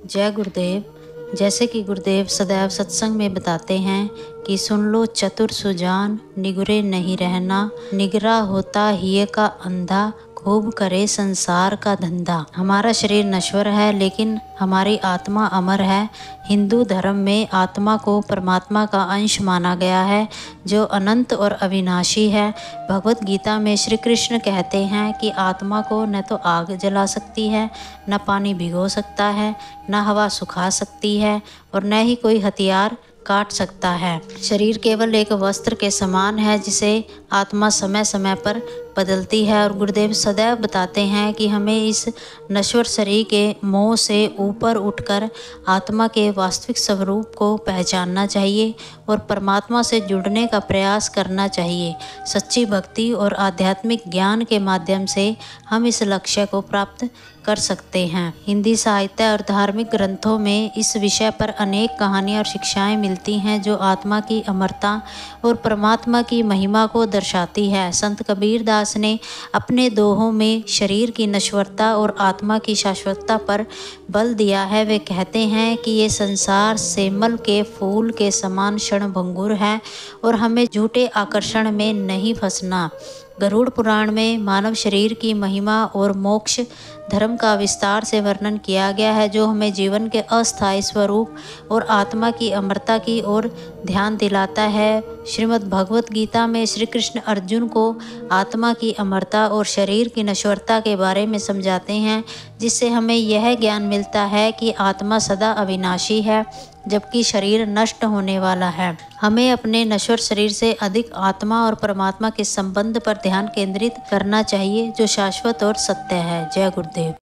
जय गुरुदेव। जैसे कि गुरुदेव सदैव सत्संग में बताते हैं कि सुन लो चतुर सुजान, निगुरे नहीं रहना, निगरा होता हिय का अंधा, खूब करे संसार का धंधा। हमारा शरीर नश्वर है लेकिन हमारी आत्मा अमर है। हिंदू धर्म में आत्मा को परमात्मा का अंश माना गया है जो अनंत और अविनाशी है। भगवत गीता में श्री कृष्ण कहते हैं कि आत्मा को न तो आग जला सकती है, न पानी भिगो सकता है, न हवा सुखा सकती है और न ही कोई हथियार काट सकता है। शरीर केवल एक वस्त्र के समान है जिसे आत्मा समय समय पर बदलती है। और गुरुदेव सदैव बताते हैं कि हमें इस नश्वर शरीर के मोह से ऊपर उठकर आत्मा के वास्तविक स्वरूप को पहचानना चाहिए और परमात्मा से जुड़ने का प्रयास करना चाहिए। सच्ची भक्ति और आध्यात्मिक ज्ञान के माध्यम से हम इस लक्ष्य को प्राप्त कर सकते हैं। हिंदी साहित्य और धार्मिक ग्रंथों में इस विषय पर अनेक कहानियाँ और शिक्षाएं मिलती हैं जो आत्मा की अमरता और परमात्मा की महिमा को दर्शाती है। संत कबीर दास ने अपने दोहों में शरीर की नश्वरता और आत्मा की शाश्वतता पर बल दिया है। वे कहते हैं कि ये संसार सेमल के फूल के समान क्षणभंगुर है और हमें झूठे आकर्षण में नहीं फंसना। गरुड़ पुराण में मानव शरीर की महिमा और मोक्ष धर्म का विस्तार से वर्णन किया गया है जो हमें जीवन के अस्थायी स्वरूप और आत्मा की अमरता की ओर ध्यान दिलाता है। श्रीमद् भगवत गीता में श्री कृष्ण अर्जुन को आत्मा की अमरता और शरीर की नश्वरता के बारे में समझाते हैं जिससे हमें यह ज्ञान मिलता है कि आत्मा सदा अविनाशी है जबकि शरीर नष्ट होने वाला है। हमें अपने नश्वर शरीर से अधिक आत्मा और परमात्मा के संबंध पर ध्यान केंद्रित करना चाहिए जो शाश्वत और सत्य है। जय गुरुदेव।